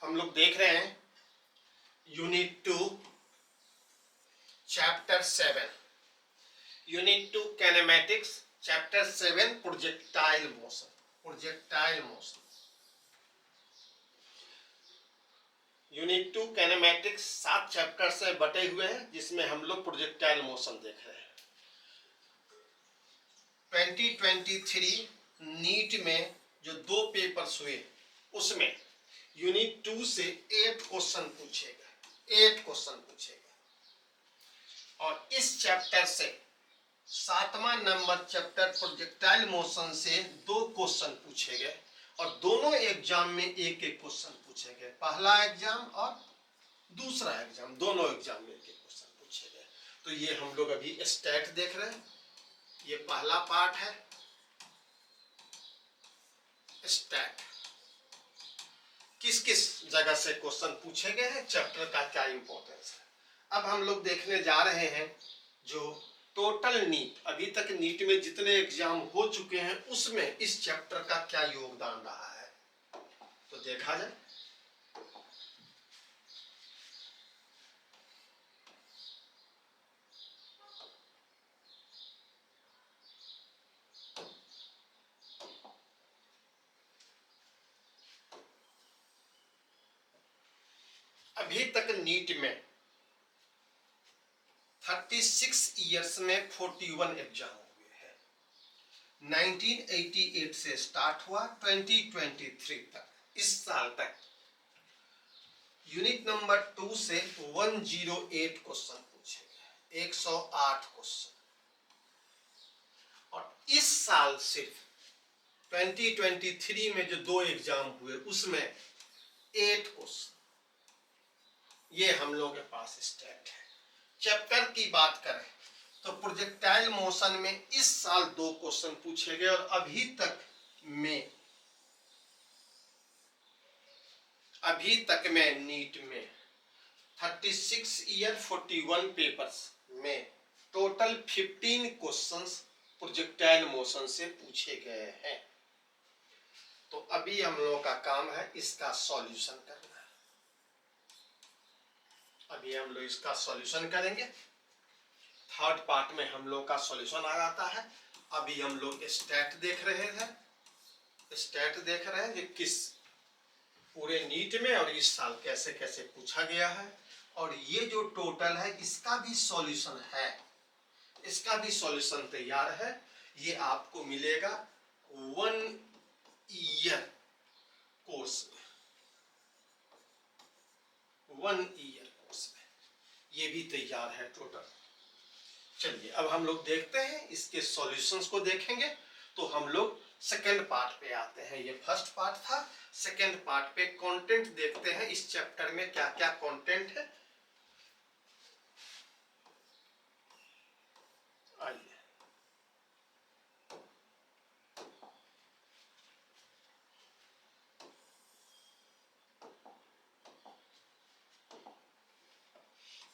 हम लोग देख रहे हैं unit 2 chapter 7 unit 2 kinematics chapter 7 projectile motion unit 2 kinematics 7 chapter से बटे हुए हैं जिसमें हम लोग प्रोजेक्टाइल मोशन देख रहे हैं। 2023 नीट में जो 2 पेपर्स हुए उसमें यूनिट 2 से 8 क्वेश्चन पूछेगा और इस चैप्टर से 7वां नंबर चैप्टर प्रोजेक्टाइल मोशन से 2 क्वेश्चन पूछे गए और दोनों एग्जाम में एक क्वेश्चन पूछे गए। पहला एग्जाम और दूसरा एग्जाम, दोनों एग्जाम में एक क्वेश्चन पूछे गए। तो ये हम लोग अभी स्टैट देख रहे हैं। ये पहला पार्ट है स्टैट, किस किस जगह से क्वेश्चन पूछे गए हैं, चैप्टर का क्या इंपॉर्टेंस है। अब हम लोग देखने जा रहे हैं जो टोटल नीट, अभी तक नीट में जितने एग्जाम हो चुके हैं उसमें इस चैप्टर का क्या योगदान रहा है, तो देखा जाए। अभी तक नीट में 36 इयर्स में 41 एग्जाम हुए हैं। 1988 से स्टार्ट हुआ 2023 तक, इस साल तक यूनिट नंबर 2 से 108 क्वेश्चन पूछे गए, 108 क्वेश्चन। और इस साल सिर्फ 2023 में जो 2 एग्जाम हुए उसमें 8 क्वेश्चन। ये हम लोग के पास स्टैट है। चैप्टर की बात करें तो प्रोजेक्टाइल मोशन में इस साल 2 क्वेश्चन पूछे गए और अभी तक में नीट में 36 ईयर 41 पेपर्स में टोटल 15 क्वेश्चंस प्रोजेक्टाइल मोशन से पूछे गए हैं। तो अभी हम लोगों का काम है इसका सॉल्यूशन करना। अभी हम लोग इसका सॉल्यूशन करेंगे। थर्ड पार्ट में हम लोग का सॉल्यूशन आ जाता है। अभी हम लोग स्टैट देख रहे हैं कि किस पूरे नीट में और इस साल कैसे कैसे पूछा गया है। और ये जो टोटल है इसका भी सॉल्यूशन है, इसका भी सॉल्यूशन तैयार है। ये आपको मिलेगा 1 ईयर कोर्स में, 1 ईयर कोर्स में ये भी तैयार है टोटल। चलिए अब हम लोग देखते हैं, इसके सॉल्यूशंस को देखेंगे। तो हम लोग सेकेंड पार्ट पे आते हैं। ये फर्स्ट पार्ट था, सेकेंड पार्ट पे कंटेंट देखते हैं इस चैप्टर में क्या क्या कंटेंट है। आइए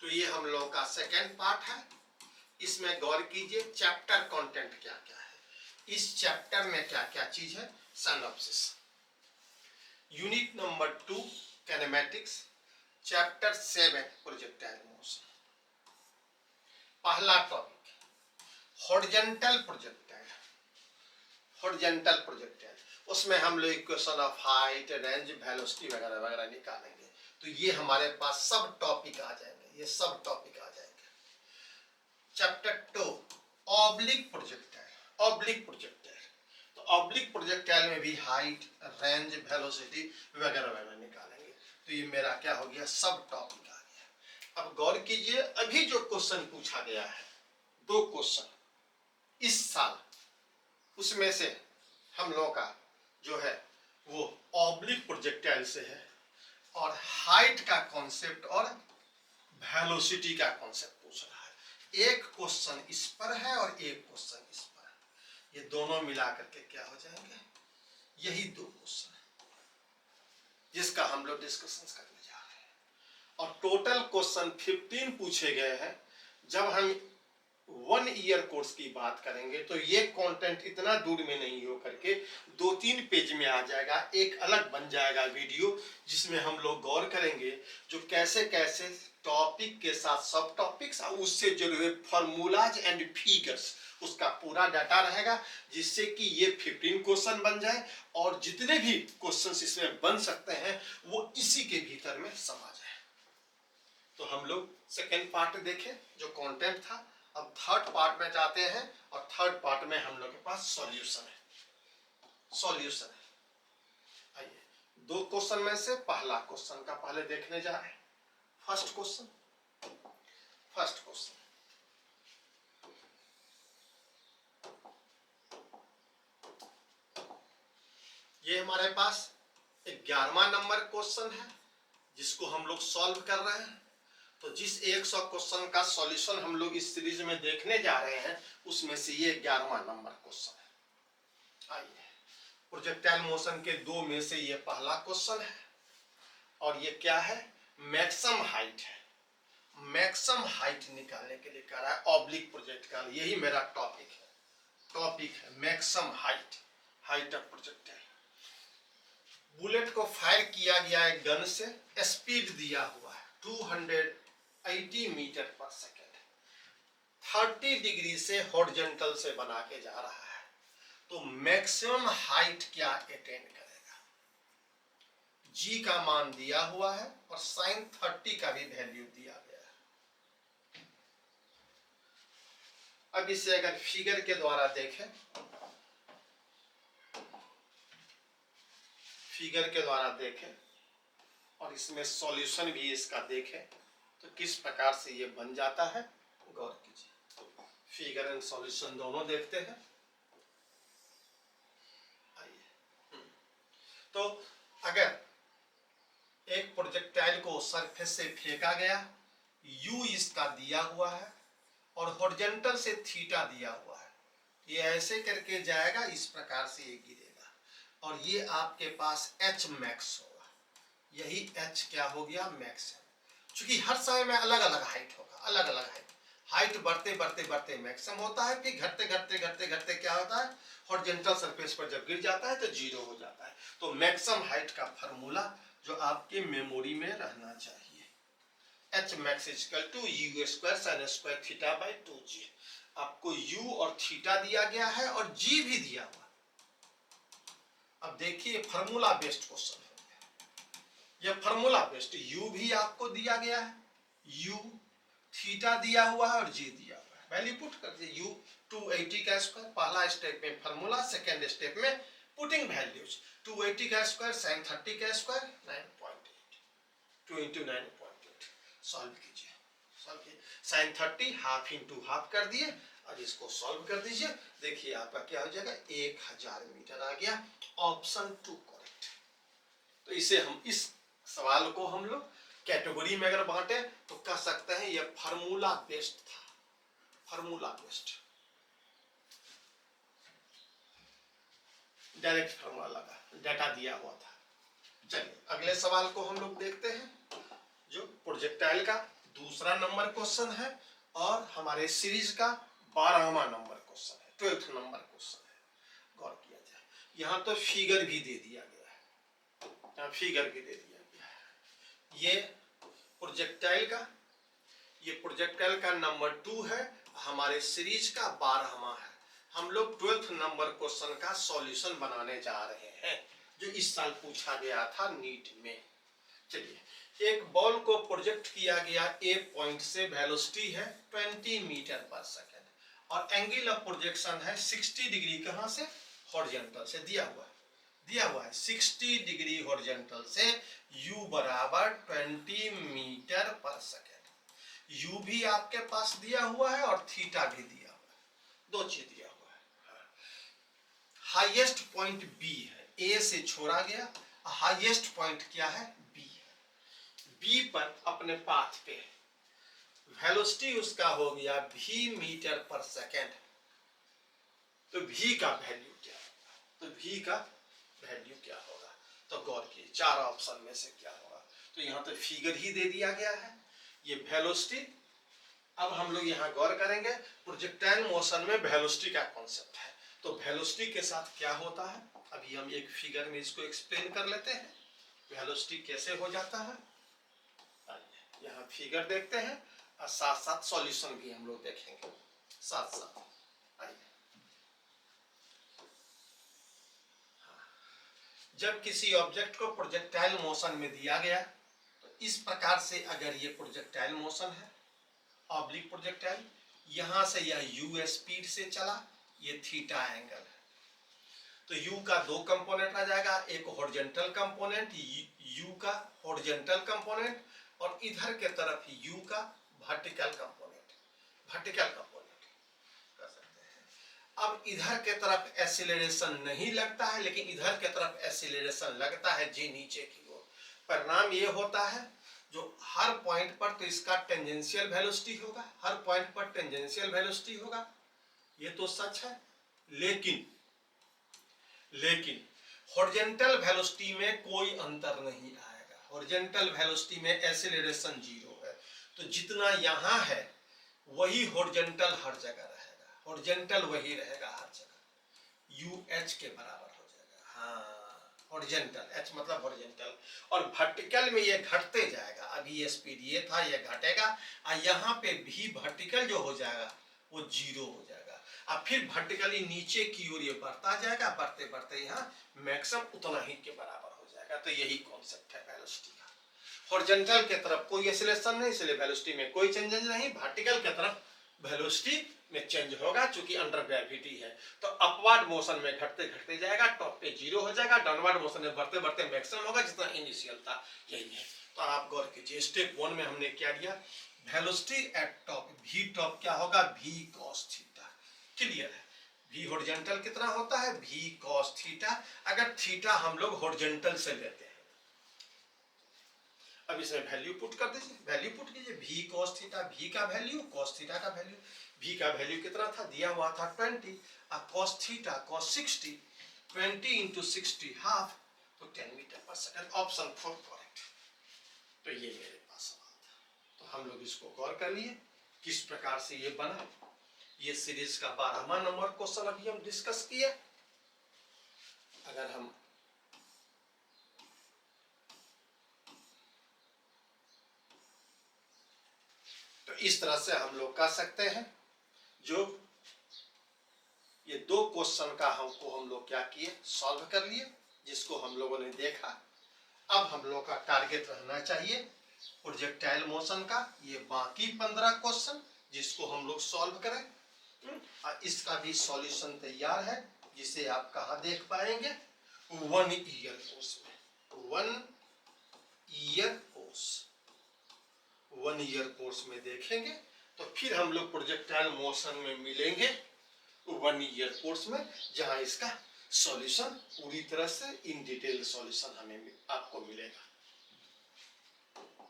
तो ये हम लोग का सेकेंड पार्ट है। इसमें गौर कीजिए चैप्टर कंटेंट क्या क्या है, इस चैप्टर में क्या क्या चीज है। Synopsis, unit number 2 kinematics chapter 7 projectile motion. पहला टॉपिक हॉरिजॉन्टल प्रोजेक्टाइल। उसमें हम लोग equation of height, range, velocity वगैरह वगैरह निकालेंगे। तो ये हमारे पास सब टॉपिक आ जाएंगे, ये सब टॉपिक आ जाएंगे। Chapter 2 oblique projectile. तो ऑब्लिक प्रोजेक्टाइल में भी हाइट, रेंज, वेलोसिटी वगैरह वगैरह निकालेंगे। तो ये मेरा क्या हो गया, सब टॉपिक आ गया। अब गौर कीजिए अभी जो क्वेश्चन पूछा गया है 2 क्वेश्चन इस साल, उसमें से हम लोगों का जो है वो ऑब्लिक प्रोजेक्टाइल से है और हाइट का कॉन्सेप्ट और वेलोसिटी का कॉन्सेप्ट पूछ रहा है। एक क्वेश्चन इस पर है और एक क्वेश्चन इस पर है। ये दोनों मिला करके क्या हो जाएंगे, यही 2 क्वेश्चन है जिसका हम लोग डिस्कशन करने जा रहे हैं। और टोटल क्वेश्चन 15 पूछे गए हैं। जब हम 1 ईयर कोर्स की बात करेंगे तो ये कंटेंट इतना दूर में नहीं हो करके 2-3 पेज में आ जाएगा, एक अलग बन जाएगा वीडियो जिसमें हम लोग गौर करेंगे जो कैसे कैसे टॉपिक के साथ सब टॉपिक्स और उससे जुड़े हुए फॉर्मूलाज एंड फिगर्स उसका पूरा डाटा रहेगा, जिससे कि ये 15 क्वेश्चन बन जाए और जितने भी क्वेश्चन इसमें बन सकते हैं वो इसी के भीतर में समा जाए। तो हम लोग सेकेंड पार्ट देखें जो कंटेंट था। अब थर्ड पार्ट में जाते हैं और थर्ड पार्ट में हम लोग के पास सॉल्यूशन है। आइए 2 क्वेश्चन में से पहला क्वेश्चन का पहले देखने जा रहे हैं। फर्स्ट क्वेश्चन ये हमारे पास 11वां नंबर क्वेश्चन है जिसको हम लोग सॉल्व कर रहे हैं। तो जिस 100 क्वेश्चन का सॉल्यूशन हम लोग इस सीरीज में देखने जा रहे हैं उसमें से ये 11वां नंबर क्वेश्चन है। आइए प्रोजेक्टाइल मोशन के 2 में से ये पहला क्वेश्चन है और ये क्या है, मैक्सिमम हाइट है। मैक्सिमम हाइट निकालने के लिए कह रहा है ऑब्लिक प्रोजेक्टाइल, यही मेरा टॉपिक है maximum height of projectile. Bullet को फायर किया गया है गन से, स्पीड दिया हुआ है 280 मीटर पर सेकेंड, 30 डिग्री से हॉरिजॉन्टल से बना के जा रहा है। तो मैक्सिमम हाइट क्या अटेन करेगा, जी का मान दिया हुआ है और sin 30 का भी वैल्यू दिया गया है। अब इसे अगर फिगर के द्वारा देखें, और इसमें सॉल्यूशन भी इसका देखें तो किस प्रकार से ये बन जाता है, गौर कीजिए। फिगर एंड सॉल्यूशन दोनों देखते हैं। आइए तो अगर एक प्रोजेक्टाइल को सरफेस से फेंका गया, u इसका दिया हुआ है और हॉरिजॉन्टल से थीटा दिया हुआ है, ये ऐसे करके जाएगा, इस प्रकार से ये गिरेगा और ये आपके पास h मैक्स होगा। यही h क्या हो गया, मैक्स है। चूंकि हर समय में अलग अलग हाइट होगा, अलग अलग हाइट बढ़ते मैक्सिमम होता है, फिर घटते क्या होता है, हॉरिजॉन्टल सरफेस पर जब गिर जाता है तो 0 हो जाता है। तो मैक्सिमम हाइट का फार्मूला जो आपके मेमोरी में रहना चाहिए, h max = u² sin square theta by 2g। आपको u और थीटा दिया गया है और g भी दिया हुआ। अब देखिए फार्मूला बेस्ड क्वेश्चन है, यह फार्मूला बेस्ड, u भी आपको दिया गया है, u थीटा दिया हुआ है और g दिया हुआ है। वैल्यू पुट कर दिए, u 280 का स्क्वायर, पहला स्टेप में फार्मूला, सेकेंड स्टेप में पुटिंग वैल्यूज, 280 का स्क्वायर sin 30 का स्क्वायर 9.8, 2 × 9.8। सॉल्व कीजिए, sin 30 हाफ इंटू हाफ कर दिए और इसको सॉल्व कर दीजिए। देखिए आपका क्या हो जाएगा, 1000 मीटर आ गया। Option 2 correct. तो इसे हम, इस सवाल को हम लोग कैटेगरी में अगर बांटे तो कह सकते हैं यह फार्मूला बेस्ड था, फार्मूला बेस्ड, डायरेक्ट फार्मूला लगा, डाटा दिया हुआ था। चलिए अगले सवाल को हम लोग देखते हैं जो प्रोजेक्टाइल का दूसरा नंबर क्वेश्चन है और हमारे सीरीज का 12वां नंबर क्वेश्चन है, 12th नंबर क्वेश्चन है। गौर किया जाए, यहाँ तो फिगर भी दे दिया गया है, ये प्रोजेक्टाइल का नंबर 2 है, हमारे सीरीज का 12वां है। हम लोग 12th नंबर क्वेश्चन का सॉल्यूशन बनाने जा रहे हैं जो इस साल पूछा गया था नीट में। चलिए, एक बॉल को प्रोजेक्ट किया गया ए पॉइंट से, वेलोसिटी है 20 मीटर पर सेकेंड और एंगल ऑफ प्रोजेक्शन है 60 डिग्री, कहां से, हॉरिजॉन्टल से दिया हुआ है 60 डिग्री हॉरिजॉन्टल से, u बराबर 20 मीटर पर सेकेंड। u भी आपके पास दिया हुआ है और थीटा भी दिया हुआ है, 2 चीज दिया हुआ है। हाईएस्ट पॉइंट b है, a से छोड़ा गया, हाईएस्ट पॉइंट क्या है, b है। b पर अपने पाथ पे वेलोसिटी उसका हो गया v मीटर पर सेकेंड। तो v का वैल्यू क्या होगा, तो गौर कीजिए 4 ऑप्शन में से क्या होगा। तो यहाँ तो फिगर ही दे दिया गया है, ये वेलोसिटी अब हम लोग यहाँ गौर करेंगे प्रोजेक्टाइल मोशन में वेलोसिटी का कॉन्सेप्ट है। तो वेलोसिटी के साथ क्या होता है, अभी हम एक फिगर में इसको एक्सप्लेन कर लेते हैं वेलोसिटी कैसे हो जाता है। यहाँ फिगर देखते हैं और साथ साथ सॉल्यूशन भी हम लोग देखेंगे साथ साथ। आइए, जब किसी ऑब्जेक्ट को प्रोजेक्टाइल मोशन में दिया गया तो इस प्रकार से, अगर ये प्रोजेक्टाइल मोशन है ऑब्लिक प्रोजेक्टाइल, यहां से यह u स्पीड से चला, ये थीटा एंगल है, तो u का दो कंपोनेंट आ जाएगा, एक हॉरिजॉन्टल कंपोनेंट u का हॉरिजॉन्टल कंपोनेंट और इधर के तरफ u का वर्टिकल कंपोनेंट कर सकते हैं। अब इधर के तरफ एक्सीलरेशन नहीं लगता है, लेकिन इधर के तरफ एक्सीलरेशन लगता है जी नीचे की ओर। परिणाम ये होता है जो हर पॉइंट पर तो इसका टेंजेंशियल वेलोसिटी होगा, हर पॉइंट पर टेंजेंशियल वेलोसिटी होगा, ये तो सच है। लेकिन हॉरिजॉन्टल वेलोसिटी में कोई अंतर नहीं आएगा। हॉरिजॉन्टल वेलोसिटी में एक्सीलरेशन जीरो है, तो जितना यहाँ है वही हॉरिजॉन्टल हर जगह रहेगा, हॉरिजॉन्टल वही रहेगा हर जगह, यू एच के बराबर हो जाएगा। हाँ, हॉरिजॉन्टल, एच मतलब हॉरिजॉन्टल, और वर्टिकल में ये घटते जाएगा। अभी ये स्पीड ये था, ये घटेगा, और यहाँ पे भी वर्टिकल जो हो जाएगा वो जीरो हो जाएगा, और फिर वर्टिकली नीचे की ओर ये बढ़ता जाएगा, बढ़ते बढ़ते यहाँ मैक्सिमम उतना ही के बराबर हो जाएगा। तो यही कॉन्सेप्ट है वेलोसिटी का। हॉरिजॉन्टल के तरफ कोई एक्सीलरेशन नहीं, इसलिए वेलोसिटी में कोई चेंजेस नहीं। वर्टिकल के तरफ वेलोसिटी में चेंज होगा, चूंकि अंडर ग्रेविटी है। तो अपवर्ड मोशन में घटते घटते जाएगा, टॉप पे जीरो हो जाएगा, डाउनवर्ड मोशन में बढ़ते बढ़ते मैक्सिमम होगा जितना इनिशियल था, यही है। तो आप गौर कीजिए, स्टेप 1 में हमने क्या लिया, velocity at top, v top क्या होगा, v cos थीटा। क्लियर है। v हॉरिजॉन्टल कितना होता है, v cos थीटा। अगर थीटा हम लोग हॉरिजॉन्टल से लेते हैं, अब इसमें वैल्यू पुट कर दीजिए, वैल्यू पुट कीजिए, v cos थीटा, v का वैल्यू, cos थीटा का वैल्यू। v का वैल्यू कितना था, दिया हुआ था 20, और cos theta cos 60, 20 into 60 half, तो 10 मीटर पर सेकंड, ऑप्शन 4 करेक्ट। तो ये मेरे पास सवाल था, तो हम लोग इसको गौर कर लिए किस प्रकार से ये बना। ये सीरीज का 12वां नंबर क्वेश्चन अभी हम डिस्कस किए। अगर हम तो इस तरह से हम लोग कर सकते हैं, जो ये दो क्वेश्चन का हम लोग क्या किए, सॉल्व कर लिए, जिसको हम लोगों ने देखा। अब हम लोग का टारगेट रहना चाहिए प्रोजेक्टाइल मोशन का ये बाकी 15 क्वेश्चन, जिसको हम लोग सॉल्व करें। और इसका भी सॉल्यूशन तैयार है, जिसे आप कहाँ देख पाएंगे, 1 ईयर कोर्स में, 1 ईयर कोर्स में देखेंगे। तो फिर हम लोग प्रोजेक्टाइल मोशन में मिलेंगे 1 ईयर कोर्स में, जहां इसका सॉल्यूशन पूरी तरह से इन डिटेल सॉल्यूशन हमें आपको मिलेगा।